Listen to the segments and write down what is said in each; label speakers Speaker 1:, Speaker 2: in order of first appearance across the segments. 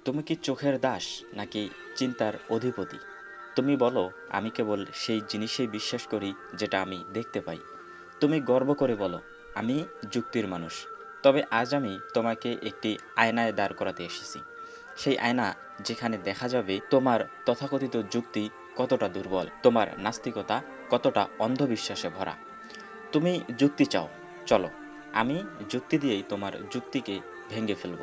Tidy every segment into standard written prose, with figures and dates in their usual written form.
Speaker 1: তুমি কি চোখের দাস নাকি চিন্তার অধিপতি? তুমি বলো, আমি কেবল সেই জিনিসেই বিশ্বাস করি যেটা আমি দেখতে পাই। তুমি গর্ব করে বলো, আমি যুক্তির মানুষ। তবে আজ আমি তোমাকে একটি আয়নায় দাঁড় করাতে এসেছি। সেই আয়না যেখানে দেখা যাবে তোমার তথাকথিত যুক্তি কতটা দুর্বল, তোমার নাস্তিকতা কতটা অন্ধবিশ্বাসে ভরা। তুমি যুক্তি চাও, চলো, আমি যুক্তি দিয়েই তোমার যুক্তিকে ভেঙে ফেলব।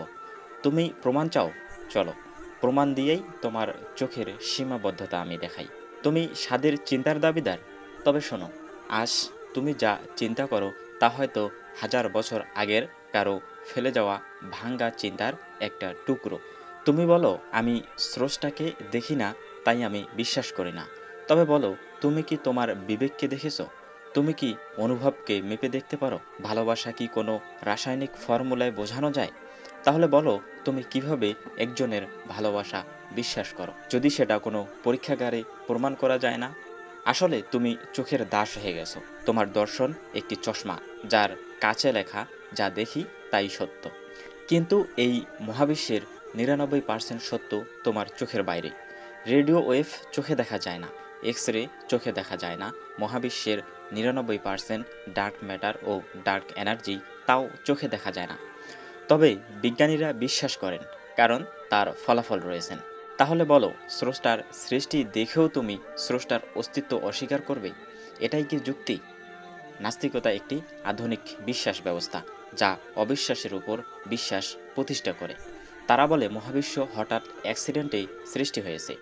Speaker 1: তুমি প্রমাণ চাও, চলো, প্রমাণ দিয়েই তোমার চোখের সীমাবদ্ধতা আমি দেখাই। তুমি স্বাদের চিন্তার দাবিদার? তবে শোনো, আজ তুমি যা চিন্তা করো তা হয়তো 1000 বছর আগের কারো ফেলে যাওয়া ভাঙ্গা চিন্তার একটা টুকরো। তুমি বলো, আমি স্রষ্টাকে দেখি না, তাই আমি বিশ্বাস করি না। তবে বলো, তুমি কি তোমার বিবেককে দেখেছো? তুমি কি অনুভবকে মেপে দেখতে পারো? ভালোবাসা কি কোনো রাসায়নিক ফর্মুলায় বোঝানো যায়? তাহলে বলো, তুমি কিভাবে একজনের ভালোবাসা বিশ্বাস করো যদি সেটা কোনো পরীক্ষাগারে প্রমাণ করা যায় না? আসলে তুমি চোখের দাস হয়ে গেছো। তোমার দর্শন একটি চশমা, যার কাছে লেখা, যা দেখি তাই সত্য। কিন্তু এই মহাবিশ্বের 99% সত্য তোমার চোখের বাইরে। রেডিও ওয়েভ চোখে দেখা যায় না, এক্স রে চোখে দেখা যায় না, মহাবিশ্বের 99% ডার্ক ম্যাটার ও ডার্ক এনার্জি তাও চোখে দেখা যায় না। তবে বিজ্ঞানীরা বিশ্বাস করেন, কারণ তার ফলাফল রয়েছেন। তাহলে বলো, স্রষ্টার সৃষ্টি দেখেও তুমি স্রষ্টার অস্তিত্ব অস্বীকার করবে? এটাই কি যুক্তি? নাস্তিকতা একটি আধুনিক বিশ্বাস ব্যবস্থা, যা অবিশ্বাসের উপর বিশ্বাস প্রতিষ্ঠা করে। তারা বলে মহাবিশ্ব হঠাৎ অ্যাক্সিডেন্টেই সৃষ্টি হয়েছে,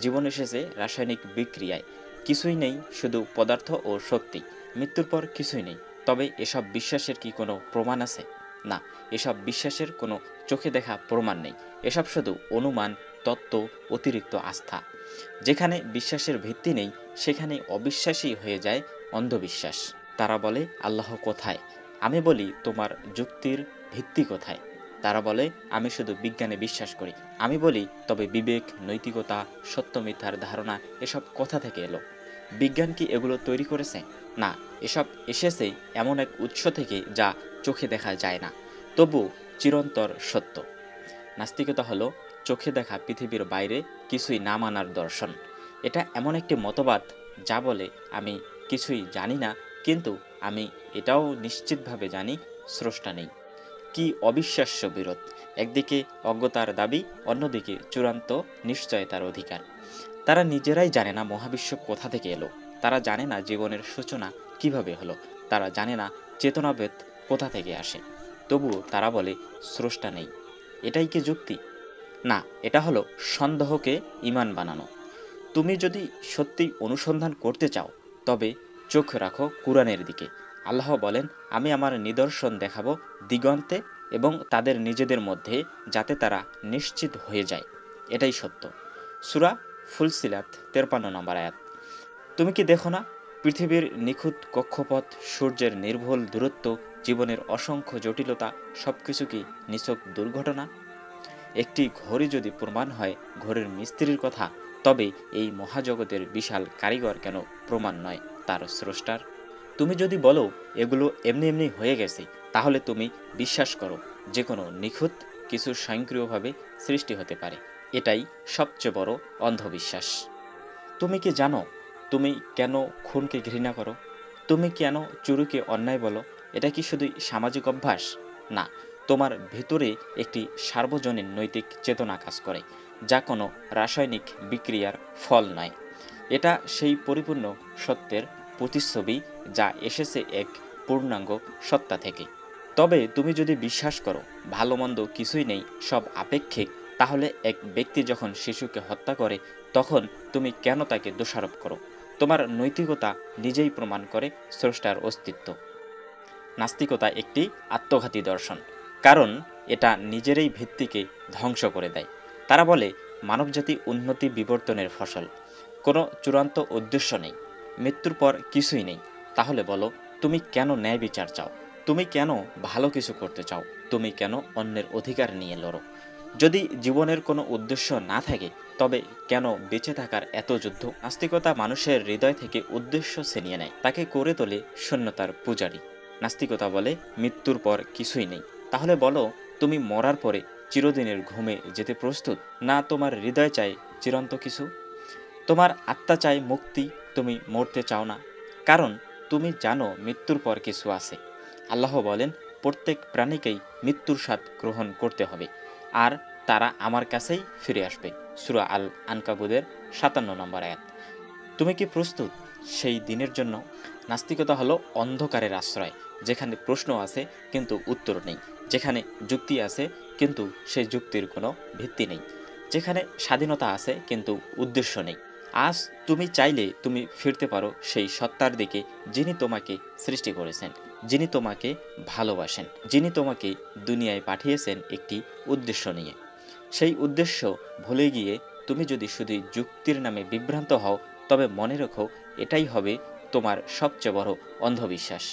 Speaker 1: জীবন এসেছে রাসায়নিক বিক্রিয়ায়, কিছুই নেই, শুধু পদার্থ ও শক্তি, মৃত্যুর পর কিছুই নেই। তবে এসব বিশ্বাসের কি কোনো প্রমাণ আছে? না, এসব বিশ্বাসের কোনো চোখে দেখা প্রমাণ নেই। এসব শুধু অনুমান, তত্ত্ব, অতিরিক্ত আস্থা। যেখানে বিশ্বাসের ভিত্তি নেই, সেখানে অবিশ্বাসী হয়ে যায় অন্ধবিশ্বাস। তারা বলে, আল্লাহ কোথায়? আমি বলি, তোমার যুক্তির ভিত্তি কোথায়? তারা বলে, আমি শুধু বিজ্ঞানে বিশ্বাস করি। আমি বলি, তবে বিবেক, নৈতিকতা, সত্য মিথ্যার ধারণা এসব কোথা থেকে এলো? বিজ্ঞান কি এগুলো তৈরি করেছে? না, এসব এসেছে এমন এক উৎস থেকে যা চোখে দেখা যায় না, তবু চিরন্তর সত্য। নাস্তিকতা হলো চোখে দেখা পৃথিবীর বাইরে কিছুই না মানার দর্শন। এটা এমন একটি মতবাদ যা বলে, আমি কিছুই জানি না, কিন্তু আমি এটাও নিশ্চিতভাবে জানি স্রষ্টা নেই। কি অবিশ্বাস্য বিরোধ! একদিকে অজ্ঞতার দাবি, অন্যদিকে চূড়ান্ত নিশ্চয়তার অধিকার। তারা নিজেরাই জানে না মহাবিশ্ব কোথা থেকে এলো, তারা জানে না জীবনের সূচনা কিভাবে হলো, তারা জানে না চেতনাবোধ কোথা থেকে আসে, তবুও তারা বলে স্রষ্টা নেই। এটাই কি যুক্তি? না, এটা হলো সন্দেহকে ঈমান বানানো। তুমি যদি সত্যি অনুসন্ধান করতে চাও, তবে চোখ রাখো কুরআনের দিকে। আল্লাহ বলেন, আমি আমার নিদর্শন দেখাবো দিগন্তে এবং তাদের নিজেদের মধ্যে, যাতে তারা নিশ্চিত হয়ে যায়। এটাই সত্য। সূরা ফুলসিলাত 53 নম্বর আয়াত। তুমি কি দেখো না, পৃথিবীর নিখুঁত কক্ষপথ, সূর্যের নির্ভুল দূরত্ব, জীবনের অসংখ্য জটিলতা, সবকিছু কি নিছক দুর্ঘটনা? একটি ঘড়ি যদি প্রমাণ হয় ঘড়ির মিস্ত্রির কথা, তবে এই মহাজগতের বিশাল কারিগর কেন প্রমাণ নয় তার স্রষ্টার? তুমি যদি বলো এগুলো এমনি এমনি হয়ে গেছে, তাহলে তুমি বিশ্বাস করো যে কোনো নিখুঁত কিছু স্বয়ংক্রিয়ভাবে সৃষ্টি হতে পারে। এটাই সবচেয়ে বড় অন্ধবিশ্বাস। তুমি কি জানো তুমি কেন খুনকে ঘৃণা করো? তুমি কেন চুরিকে অন্যায় বলো? এটা কি শুধুই সামাজিক অভ্যাস? না, তোমার ভেতরে একটি সার্বজনীন নৈতিক চেতনা কাজ করে, যা কোনো রাসায়নিক বিক্রিয়ার ফল নয়। এটা সেই পরিপূর্ণ সত্যের প্রতিচ্ছবি যা এসেছে এক পূর্ণাঙ্গ সত্তা থেকে। তবে তুমি যদি বিশ্বাস করো ভালো মন্দ কিছুই নেই, সব আপেক্ষিক, তাহলে এক ব্যক্তি যখন শিশুকে হত্যা করে, তখন তুমি কেন তাকে দোষারোপ করো? তোমার নৈতিকতা নিজেই প্রমাণ করে স্রষ্টার অস্তিত্ব। নাস্তিকতা একটি আত্মঘাতী দর্শন, কারণ এটা নিজেরই ভিত্তিকে ধ্বংস করে দেয়। তারা বলে মানবজাতি উন্নতি বিবর্তনের ফসল, কোনো চূড়ান্ত উদ্দেশ্য নেই, মৃত্যুর পর কিছুই নেই। তাহলে বলো, তুমি কেন ন্যায় বিচার চাও? তুমি কেন ভালো কিছু করতে চাও? তুমি কেন অন্যের অধিকার নিয়ে লড়ো? যদি জীবনের কোনো উদ্দেশ্য না থাকে, তবে কেন বেঁচে থাকার এত যুদ্ধ? নাস্তিকতা মানুষের হৃদয় থেকে উদ্দেশ্য ছিনিয়ে নেয়, তাকে করে তোলে শূন্যতার পূজারী। নাস্তিকতা বলে মৃত্যুর পর কিছুই নেই। তাহলে বলো, তুমি মরার পরে চিরদিনের ঘুমে যেতে প্রস্তুত, না তোমার হৃদয় চায় চিরন্ত কিছু? তোমার আত্মা চায় মুক্তি, তুমি মরতে চাও না, কারণ তুমি জানো মৃত্যুর পর কিছু আছে। আল্লাহ বলেন, প্রত্যেক প্রাণীকেই মৃত্যুর স্বাদ গ্রহণ করতে হবে, আর তারা আমার কাছেই ফিরে আসবে। সূরা আল আনকাবুদের 57 নম্বর আয়াত। তুমি কি প্রস্তুত সেই দিনের জন্য? নাস্তিকতা হলো অন্ধকারের আশ্রয়, যেখানে প্রশ্ন আছে কিন্তু উত্তর নেই, যেখানে যুক্তি আছে কিন্তু সেই যুক্তির কোনো ভিত্তি নেই, যেখানে স্বাধীনতা আছে কিন্তু উদ্দেশ্য নেই। আজ তুমি চাইলে তুমি ফিরতে পারো সেই সত্তার দিকে, যিনি তোমাকে সৃষ্টি করেছেন, যিনি তোমাকে ভালোবাসেন, যিনি তোমাকে দুনিয়ায় পাঠিয়েছেন একটি উদ্দেশ্য নিয়ে। সেই উদ্দেশ্য ভুলে গিয়ে তুমি যদি শুধু যুক্তির নামে বিভ্রান্ত হও, তবে মনে রেখো, এটাই হবে তোমার সবচেয়ে বড় অন্ধবিশ্বাস।